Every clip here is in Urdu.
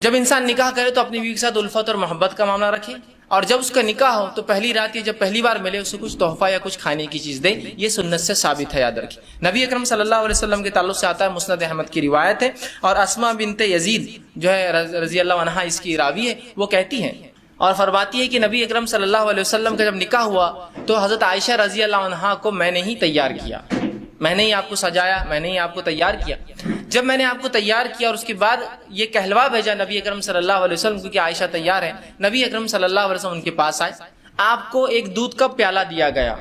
جب انسان نکاح کرے تو اپنی بیوی کے ساتھ الفت اور محبت کا معاملہ رکھے، اور جب اس کا نکاح ہو تو پہلی رات یا جب پہلی بار ملے اسے کچھ تحفہ یا کچھ کھانے کی چیز دے. یہ سنت سے ثابت ہے، یاد رکھیں. نبی اکرم صلی اللہ علیہ وسلم کے تعلق سے آتا ہے، مسند احمد کی روایت ہے، اور اسماء بنت یزید جو ہے رضی اللہ عنہا اس کی راوی ہے، وہ کہتی ہیں اور فرماتی ہے کہ نبی اکرم صلی اللہ علیہ وسلم کا جب نکاح ہوا تو حضرت عائشہ رضی اللہ عنہا کو میں نے ہی تیار کیا، میں نے ہی آپ کو سجایا، میں نے ہی آپ کو تیار کیا. جب میں نے آپ کو تیار کیا اور اس کے بعد یہ کہلوا بھیجا نبی اکرم صلی اللہ علیہ وسلم کو کہ عائشہ تیار ہے، نبی اکرم صلی اللہ علیہ وسلم ان کے پاس آئے. آپ کو ایک دودھ کا پیالہ دیا گیا،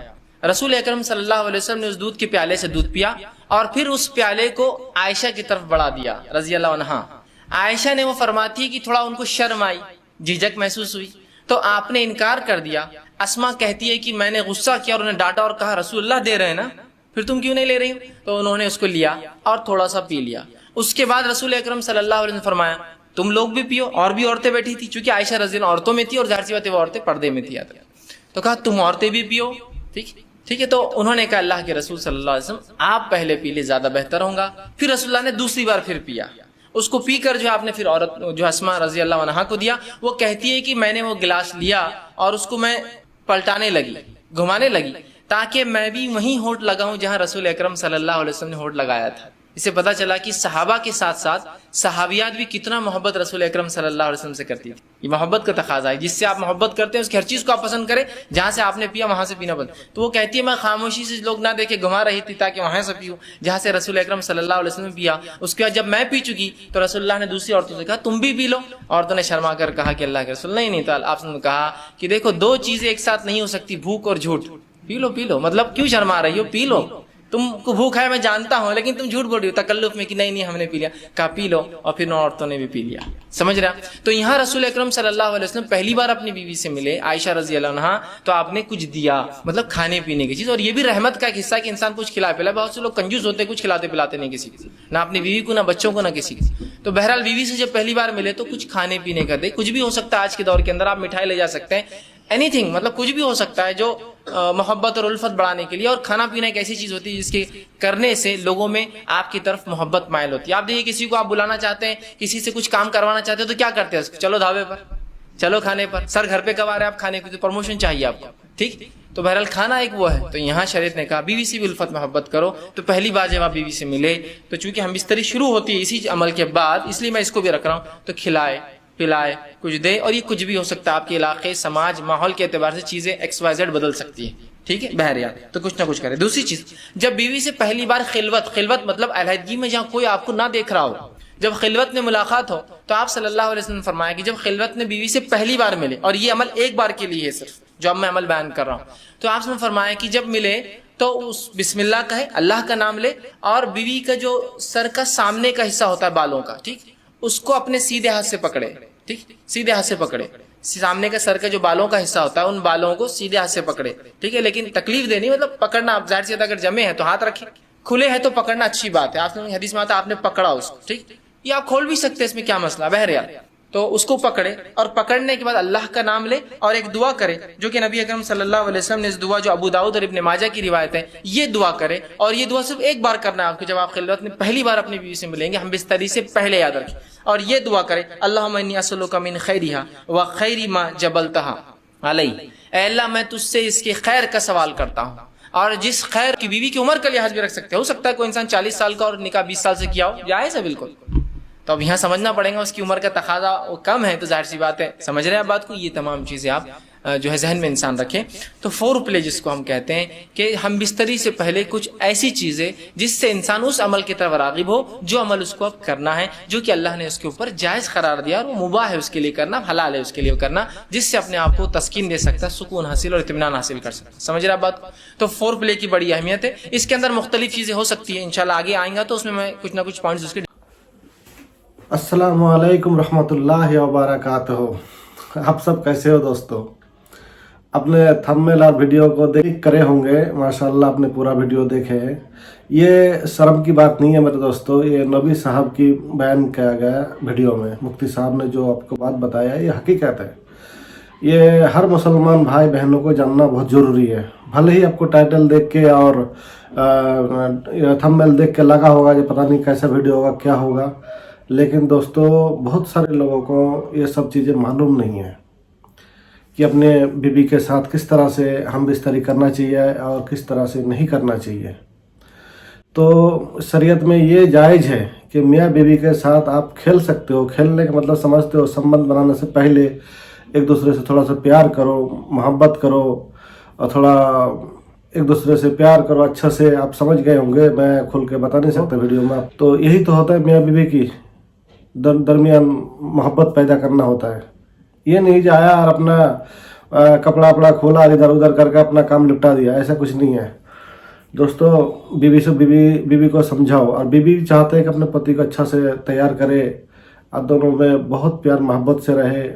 رسول اکرم صلی اللہ علیہ وسلم نے اس دودھ کے پیالے سے دودھ پیا اور پھر اس پیالے کو عائشہ کی طرف بڑھا دیا رضی اللہ عنہا. عائشہ نے وہ فرماتی ہے کہ تھوڑا ان کو شرم آئی، جھجک محسوس ہوئی، تو آپ نے انکار کر دیا. اسماء کہتی ہے کہ میں نے غصہ کیا اور انہیں ڈانٹا اور کہا رسول اللہ دے رہے ہیں نا، پھر تم کیوں نہیں لے رہی ہو؟ تو انہوں نے اس کو لیا اور تھوڑا سا پی لیا. اس کے بعد رسول اکرم صلی اللہ علیہ وسلم نے فرمایا تم لوگ بھی پیو، اور بھی عورتیں بیٹھی تھی، چونکہ عائشہ رضی اللہ عورتوں میں تھی اور ظاہر سی بات ہے وہ عورتیں پردے میں تھی، تو کہا تم عورتیں بھی پیو. ٹھیک ہے. تو انہوں نے کہا اللہ کے رسول صلی اللہ علیہ وسلم آپ پہلے پی لے زیادہ بہتر ہوگا. پھر رسول اللہ نے دوسری بار پھر پیا، اس کو پی کر جو آپ نے پھر عورت جو اسماء رضی اللہ عنہا کو دیا. وہ کہتی ہے کہ میں نے وہ گلاس لیا اور اس کو میں پلٹانے لگی، گھمانے لگی، تاکہ میں بھی وہیں ہونٹ لگاؤں جہاں رسول اکرم صلی اللہ علیہ وسلم نے ہونٹ لگایا تھا. اس سے پتہ چلا کہ صحابہ کے ساتھ ساتھ صحابیات بھی کتنا محبت رسول اکرم صلی اللہ علیہ وسلم سے کرتی تھی. یہ محبت کا تقاضا ہے، جس سے آپ محبت کرتے ہیں اس کی ہر چیز کو آپ پسند کریں. جہاں سے آپ نے پیا وہاں سے پینا بند. تو وہ کہتی ہے میں خاموشی سے لوگ نہ دیکھے گھما رہی تھی تاکہ وہاں سے پیوں جہاں سے رسول اکرم صلی اللہ علیہ وسلم نے پیا. اس کے بعد جب میں پی چکی تو رسول اللہ نے دوسری عورتوں سے کہا تم بھی پی لو. عورتوں نے شرما کر کہا کہ اللہ کے رسول نہیں تعالی. آپ نے کہا کہ دیکھو دو چیزیں ایک ساتھ نہیں ہو سکتی، بھوک اور جھوٹ. پی لو. مطلب کیوں شرما رہی ہو؟ پی لو. تم کو بھوک ہے میں جانتا ہوں، لیکن تم جھوٹ بول رہی ہو تکلف میں کہ نہیں ہم نے پی لیا. کہا پی لو، اور پھر عورتوں نے بھی پی لیا. سمجھ رہا؟ تو یہاں رسول اکرم صلی اللہ علیہ وسلم پہلی بار اپنی بیوی سے ملے عائشہ رضی اللہ عنہا، تو آپ نے کچھ دیا، مطلب کھانے پینے کی چیز. اور یہ بھی رحمت کا ایک حصہ کہ انسان کچھ کھلا پلا. بہت سے لوگ کنجوس ہوتے ہیں، کچھ کھلاتے پلاتے نہیں کسی کو، نہ اپنی بیوی کو، نہ بچوں کو، نہ کسی کو. تو بہرحال بیوی سے جب پہلی بار ملے تو کچھ کھانے پینے کا دے. کچھ بھی ہو سکتا ہے، آج کے دور کے اندر آپ مٹھائی لے جا سکتے ہیں، اینی تھنگ، مطلب کچھ بھی ہو سکتا ہے جو محبت اور الفت بڑھانے کے لیے. اور کھانا پینا ایک ایسی چیز ہوتی ہے جس کے کرنے سے لوگوں میں آپ کی طرف محبت مائل ہوتی ہے. آپ دیکھیے کسی کو آپ بلانا چاہتے ہیں، کسی سے کچھ کام کروانا چاہتے ہیں تو کیا کرتے ہیں؟ چلو ڈھابے پر، چلو کھانے پر. سر گھر پہ کب آ رہے ہیں آپ کھانے کی؟ پروموشن چاہیے آپ کو. ٹھیک. تو بہرحال کھانا ایک وہ ہے. تو یہاں شریعت نے کہا بیوی سے بھی الفت محبت کرو. تو پہلی بار جب آپ بیوی سے ملے تو چونکہ ہم بستری شروع ہوتی ہے اسی عمل کے بعد، اس لیے میں اس کو بھی رکھ رہا ہوں، تو کھلائے پلائے، کچھ دے. اور یہ کچھ بھی ہو سکتا ہے، آپ کے علاقے، سماج، ماحول کے اعتبار سے چیزیں XYZ بدل سکتی ہیں. ٹھیک ہے بہرحال تو کچھ نہ کچھ کرے. دوسری چیز، جب بیوی سے پہلی بار خلوت مطلب علیحدگی میں جہاں کوئی آپ کو نہ دیکھ رہا ہو، جب خلوت میں ملاقات ہو، تو آپ صلی اللہ علیہ وسلم نے فرمایا کہ جب خلوت میں بیوی سے پہلی بار ملے، اور یہ عمل ایک بار کے لیے ہے صرف جو اب میں عمل بیان کر رہا ہوں، تو آپ نے فرمایا کہ جب ملے تو اس بسم اللہ کہے، اللہ کا نام لے، اور بیوی کا جو سر کا سامنے کا حصہ ہوتا ہے بالوں کا، ٹھیک، اس کو اپنے سیدھے ہاتھ سے پکڑے. ٹھیک، سیدھے ہاتھ سے پکڑے. سامنے کا سر کا جو بالوں کا حصہ ہوتا ہے ان بالوں کو سیدھے ہاتھ سے پکڑے. ٹھیک ہے، لیکن تکلیف دینی مطلب پکڑنا. آپ ظاہر سی اگر جمے ہیں تو ہاتھ رکھیں، کھلے ہیں تو پکڑنا اچھی بات ہے. آپ نے حدیث میں آتا آپ نے پکڑا اس کو. ٹھیک، یہ آپ کھول بھی سکتے ہیں، اس میں کیا مسئلہ. بہرحال تو اس کو پکڑے، اور پکڑنے کے بعد اللہ کا نام لے اور ایک دعا کرے جو کہ نبی اکرم صلی اللہ علیہ وسلم نے اس دعا جو ابو داؤد اور ابن ماجہ کی روایت ہے، یہ دعا کرے. اور یہ دعا صرف ایک بار کرنا ہے آپ کو جب آپ خلوت میں پہلی بار اپنی بیوی سے ملیں گے. ہم بستری سے پہلے یاد رکھیں. اور یہ دعا کرے اللہم انی اسألک من خیرہا وخیر ما جبلتہا علی. اے اللہ میں تجھ سے اس کے خیر کا سوال کرتا ہوں، اور جس خیر کی بیوی کی عمر کا لحاظ بھی رکھ سکتے. ہو سکتا ہے کوئی انسان 40 سال کا اور نکاح 20 سال سے کیا ہو، جائز ہے بالکل. تو اب یہاں سمجھنا پڑے گا اس کی عمر کا تقاضا وہ کم ہے، تو ظاہر سی بات ہے سمجھ رہے ہیں آپ بات کو. یہ تمام چیزیں آپ جو ہے ذہن میں انسان رکھیں. تو فور پلے جس کو ہم کہتے ہیں کہ ہم بستری سے پہلے کچھ ایسی چیزیں جس سے انسان اس عمل کی طرف راغب ہو جو عمل اس کو اب کرنا ہے، جو کہ اللہ نے اس کے اوپر جائز قرار دیا اور وہ مباح ہے اس کے لیے کرنا، حلال ہے اس کے لیے کرنا، جس سے اپنے آپ کو تسکین دے سکتا ہے، سکون حاصل اور اطمینان حاصل کر سکتا ہے. سمجھ رہے آپ بات کو. تو فور پلے کی بڑی اہمیت ہے. اس کے اندر مختلف چیزیں ہو سکتی ہیں، انشاءاللہ آگے آئیں گا تو اس میں کچھ نہ کچھ پوائنٹس اس کے. السلام علیکم رحمۃ اللہ وبرکاتہ. آپ سب کیسے ہو دوستو؟ اپنے تھمبنیل اور ویڈیو کو دیکھ کرے ہوں گے، ماشاءاللہ آپ نے پورا ویڈیو دیکھے. یہ شرم کی بات نہیں ہے میرے دوستو، یہ نبی صاحب کی بیان کیا گیا ویڈیو میں. مفتی صاحب نے جو آپ کو بات بتایا یہ حقیقت ہے. یہ ہر مسلمان بھائی بہنوں کو جاننا بہت ضروری ہے. بھلے ہی آپ کو ٹائٹل دیکھ کے اور تھمبنیل دیکھ کے لگا ہوگا کہ پتہ نہیں کیسا ویڈیو ہوگا، کیا ہوگا، لیکن دوستوں بہت سارے لوگوں کو یہ سب چیزیں معلوم نہیں ہیں کہ اپنے بیوی کے ساتھ کس طرح سے ہم بستری کرنا چاہیے اور کس طرح سے نہیں کرنا چاہیے. تو شریعت میں یہ جائز ہے کہ میاں بیوی کے ساتھ آپ کھیل سکتے ہو. کھیلنے کا مطلب سمجھتے ہو, سنبندھ بنانے سے پہلے ایک دوسرے سے تھوڑا سا پیار کرو, محبت کرو اور تھوڑا ایک دوسرے سے پیار کرو اچھا سے. آپ سمجھ گئے ہوں گے, میں کھل کے بتا نہیں سکتا ویڈیو میں. تو یہی تو ہوتا ہے میاں بیوی کی درمیان محبت پیدا کرنا ہوتا ہے. یہ نہیں کہ آیا اور اپنا کپڑا وپڑا کھولا ادھر ادھر کر کے اپنا کام نپٹا دیا, ایسا کچھ نہیں ہے. دوستو بیوی سے بیوی کو سمجھاؤ, اور بیوی چاہتے ہیں کہ اپنے پتی کو اچھا سے تیار کرے اور دونوں میں بہت پیار محبت سے رہے.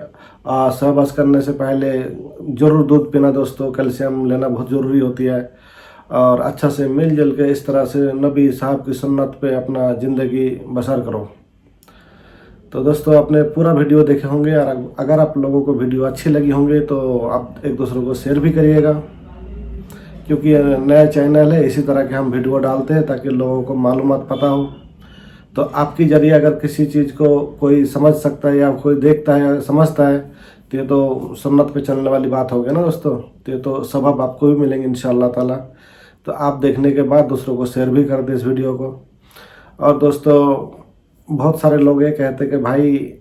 صبح بس کرنے سے پہلے ضرور دودھ پینا دوستو, کیلشیم لینا بہت ضروری ہوتی ہے. اور اچھا سے مل جل کے اس طرح سے نبی صاحب کی سنت پہ اپنا زندگی بسر کرو. تو دوستو آپ نے پورا ویڈیو دیکھے ہوں گے, اور اگر آپ لوگوں کو ویڈیو اچھی لگی ہوں گے تو آپ ایک دوسرے کو شیئر بھی کریے گا, کیونکہ یہ نیا چینل ہے, اسی طرح کے ہم ویڈیو ڈالتے ہیں تاکہ لوگوں کو معلومات پتہ ہو. تو آپ کی ذریعے اگر کسی چیز کو کوئی سمجھ سکتا ہے یا کوئی دیکھتا ہے یا سمجھتا ہے تو یہ تو سنت پہ چلنے والی بات ہوگی نا دوستو. تو یہ تو ثواب آپ کو بھی ملیں گے انشاءاللہ تعالیٰ. تو آپ دیکھنے کے بعد دوسروں کو شیئر بھی کر دیں اس ویڈیو کو. اور دوستو بہت سارے لوگ یہ کہتے ہیں کہ بھائی